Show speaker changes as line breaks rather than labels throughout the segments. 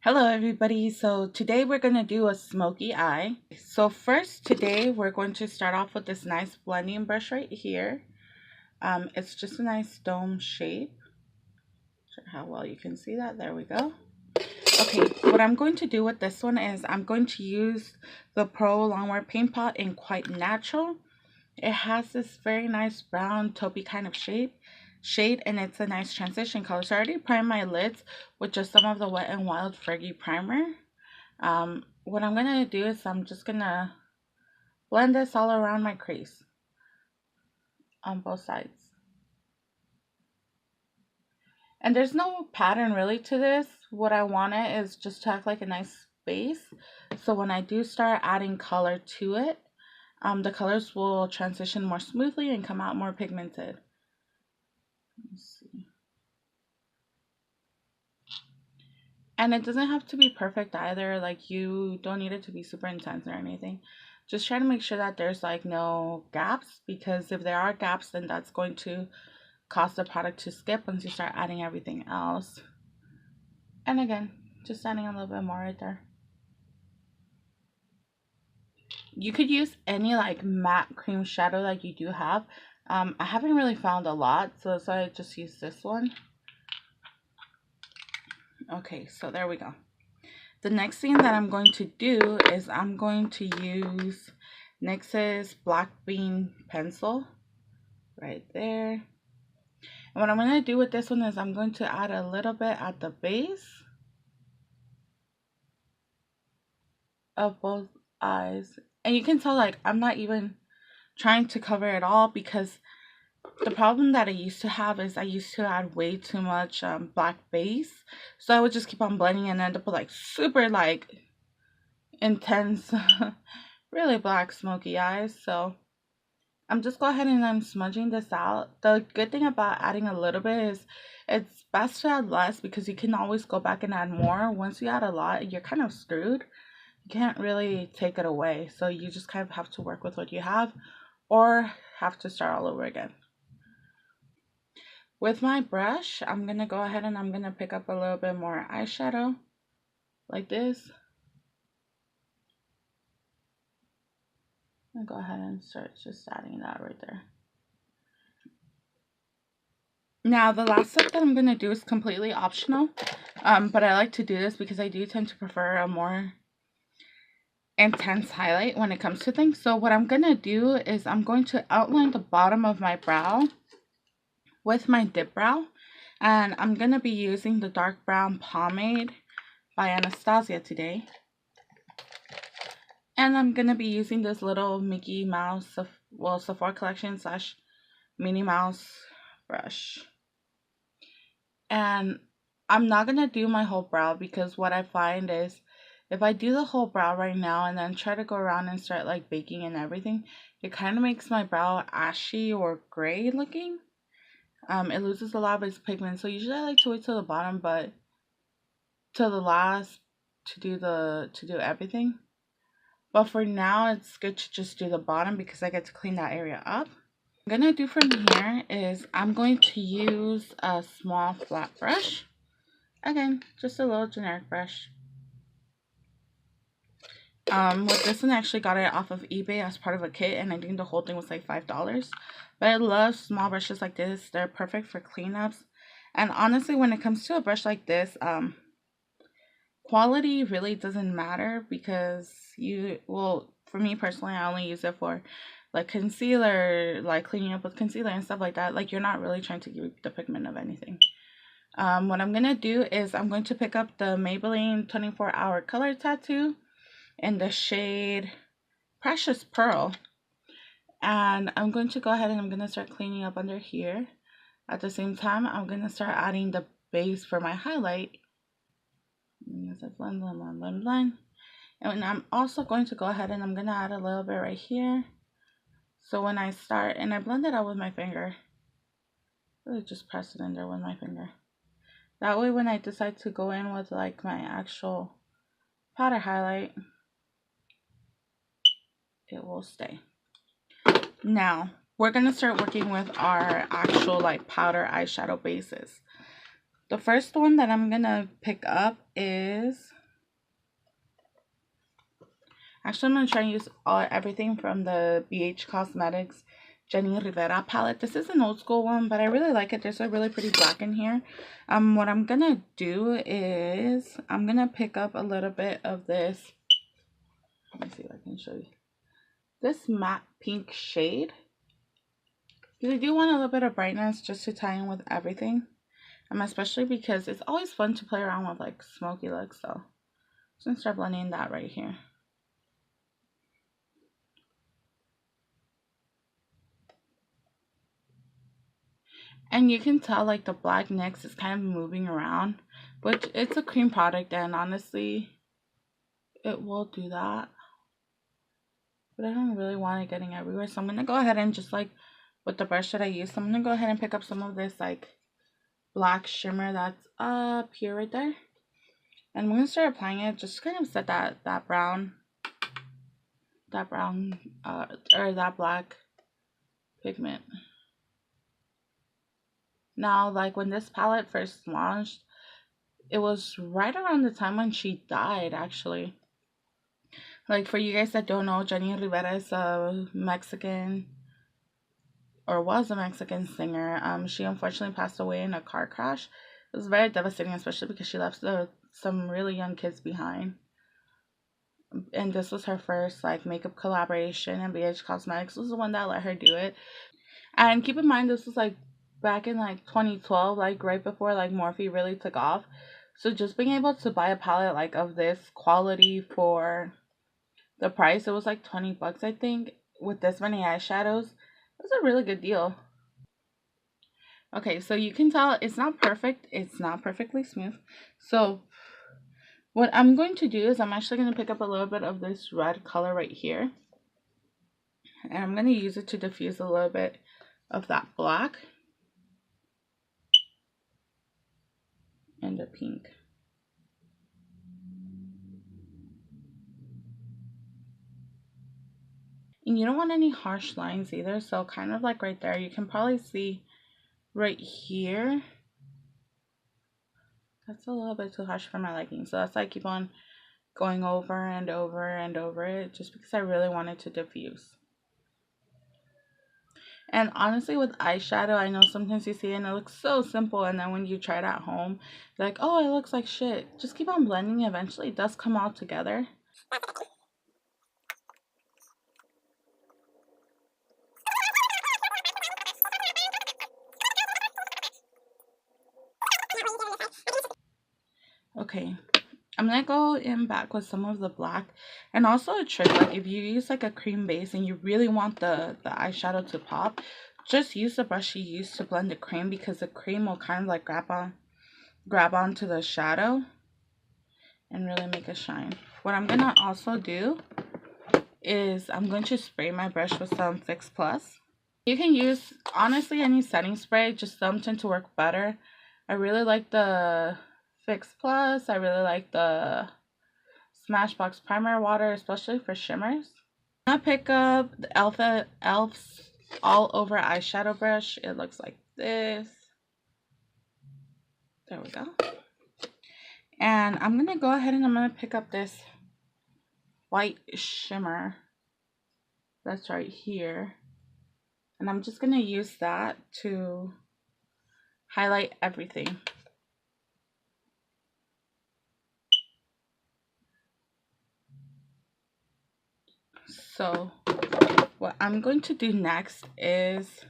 Hello everybody, so today we're going to do a smoky eye. So first today we're going to start off with this nice blending brush right here. It's just a nice dome shape. Not sure how well you can see that, there we go. Okay, what I'm going to do with this one is I'm going to use the Pro Longwear Paint Pot in Quite Natural. It has this very nice brown taupey kind of shade, and it's a nice transition color. So I already primed my lids with just some of the Wet n Wild Fergie primer. What I'm gonna do is I'm just gonna blend this all around my crease on both sides. And there's no pattern really to this. What I want it is just to act like a nice base. So when I do start adding color to it, the colors will transition more smoothly and come out more pigmented. Let's see. And it doesn't have to be perfect either. Like, you don't need it to be super intense or anything. Just try to make sure that there's like no gaps, because if there are gaps, then that's going to cause the product to skip once you start adding everything else. And again, just adding a little bit more right there. You could use any like matte cream shadow that you do have. I haven't really found a lot, so I just use this one. Okay, so there we go. The next thing that I'm going to do is I'm going to use Nexus Black Bean Pencil right there. And what I'm going to do with this one is I'm going to add a little bit at the base of both eyes. And you can tell, like, I'm not even trying to cover it all, because the problem that I used to have is I used to add way too much black base. So I would just keep on blending and end up with like super like intense really black smoky eyes. So I'm just go ahead and I'm smudging this out. The good thing about adding a little bit is it's best to add less, because you can always go back and add more. Once you add a lot, you're kind of screwed. You can't really take it away. So you just kind of have to work with what you have, or have to start all over again. With my brush, I'm going to go ahead and I'm going to pick up a little bit more eyeshadow like this. I'm going to go ahead and start just adding that right there. Now, the last step that I'm going to do is completely optional, but I like to do this because I do tend to prefer a more intense highlight when it comes to things. So what I'm going to do is I'm going to outline the bottom of my brow with my dip brow, and I'm going to be using the dark brown pomade by Anastasia today. And I'm going to be using this little Mickey Mouse, well, Sephora collection / Minnie Mouse brush. And I'm not going to do my whole brow, because what I find is if I do the whole brow right now and then try to go around and start like baking and everything, it kind of makes my brow ashy or gray looking. It loses a lot of its pigment. So usually I like to wait till the bottom, but till the last to do everything. But for now, it's good to just do the bottom because I get to clean that area up. What I'm going to do from here is I'm going to use a small flat brush. Again, just a little generic brush. With this one, I actually got it off of eBay as part of a kit, and I think the whole thing was like $5. But I love small brushes like this. They're perfect for cleanups. And honestly, when it comes to a brush like this, quality really doesn't matter, because for me personally, I only use it for like concealer, like cleaning up with concealer and stuff like that. Like, you're not really trying to keep the pigment of anything. What I'm gonna do is I'm going to pick up the Maybelline 24-Hour Color Tattoo in the shade Precious Pearl, and I'm going to go ahead and I'm gonna start cleaning up under here. At the same time, I'm gonna start adding the base for my highlight. As I blend. And I'm also going to go ahead and I'm going to add a little bit right here. So when I start, and I blend it out with my finger, really just press it in there with my finger. That way when I decide to go in with like my actual powder highlight, it will stay. Now, we're going to start working with our actual like powder eyeshadow bases. The first one that I'm going to pick up is Actually, I'm going to try and use everything from the BH Cosmetics Jenni Rivera palette. This is an old school one, but I really like it. There's a really pretty black in here. What I'm going to do is I'm going to pick up a little bit of this. Let me see if I can show you. This matte pink shade. Because I do want a little bit of brightness just to tie in with everything. Especially because it's always fun to play around with like smoky looks. So I'm just going to start blending that right here. And you can tell like the black NYX is kind of moving around, but it's a cream product and honestly it will do that. But I don't really want it getting everywhere, so I'm going to go ahead and just like with the brush that I use, so I'm going to go ahead and pick up some of this like black shimmer that's up here right there. And I'm going to start applying it, just kind of set that brown or that black pigment. Now, like when this palette first launched, it was right around the time when she died, actually. Like, for you guys that don't know, Jenni Rivera is a Mexican, or was a Mexican singer. She unfortunately passed away in a car crash. It was very devastating, especially because she left some really young kids behind. And this was her first, like, makeup collaboration, and BH Cosmetics was the one that let her do it. And keep in mind, this was, like, back in, like, 2012, like, right before, like, Morphe really took off. So just being able to buy a palette, like, of this quality for the price, it was like 20 bucks, I think, with this many eyeshadows. It was a really good deal. Okay, so you can tell it's not perfect. It's not perfectly smooth. So what I'm going to do is I'm actually going to pick up a little bit of this red color right here. And I'm going to use it to diffuse a little bit of that black and the pink. And you don't want any harsh lines either. So kind of like right there, you can probably see right here. That's a little bit too harsh for my liking. So that's why I keep on going over and over and over it, just because I really wanted to diffuse. And honestly, with eyeshadow, I know sometimes you see it and it looks so simple, and then when you try it at home, you're like, oh, it looks like shit. Just keep on blending. Eventually it does come out together. Okay, I'm gonna go in back with some of the black. And also a trick, like if you use like a cream base and you really want the eyeshadow to pop, just use the brush you use to blend the cream, because the cream will kind of like grab onto the shadow and really make it shine. What I'm gonna also do is I'm going to spray my brush with some Fix Plus. You can use honestly any setting spray, just some tend to work better. I really like the Fix Plus. I really like the Smashbox Primer Water, especially for shimmers. I'm gonna pick up the Elf's All Over Eyeshadow Brush. It looks like this. There we go. And I'm gonna go ahead and I'm gonna pick up this white shimmer that's right here. And I'm just gonna use that to highlight everything. So what I'm going to do next is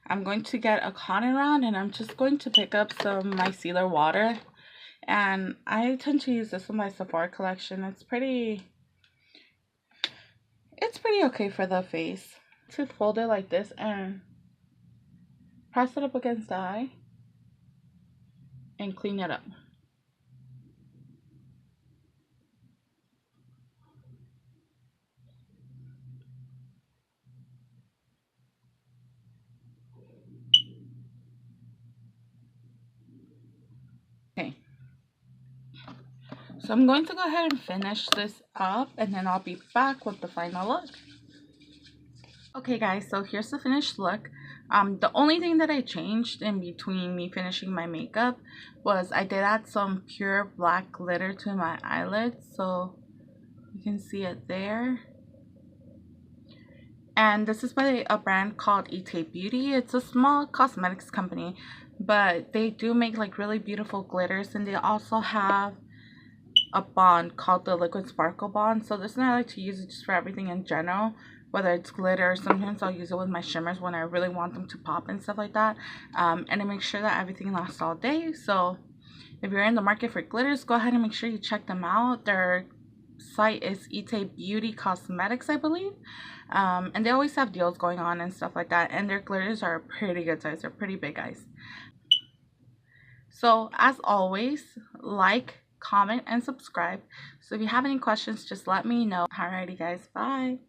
I'm going to get a cotton round and I'm just going to pick up some micellar water. And I tend to use this one by Sephora collection. It's pretty okay for the face. To fold it like this and press it up against the eye and clean it up. Okay. So I'm going to go ahead and finish this up and then I'll be back with the final look. Okay guys, so here's the finished look. The only thing that I changed in between me finishing my makeup was I did add some pure black glitter to my eyelids. So You can see it there. And this is by a brand called Ite Beauty. It's a small cosmetics company, but they do make like really beautiful glitters, and they also have a bond called the liquid sparkle bond. So this one I like to use it just for everything in general, whether it's glitter. Sometimes I'll use it with my shimmers when I really want them to pop and stuff like that. And to make sure that everything lasts all day. So if you're in the market for glitters, go ahead and make sure you check them out. Their site is Ite Beauty Cosmetics, I believe. And they always have deals going on and stuff like that. And their glitters are pretty good size. They're pretty big, guys. So as always, like, comment, and subscribe. So if you have any questions, just let me know. Alrighty, guys. Bye.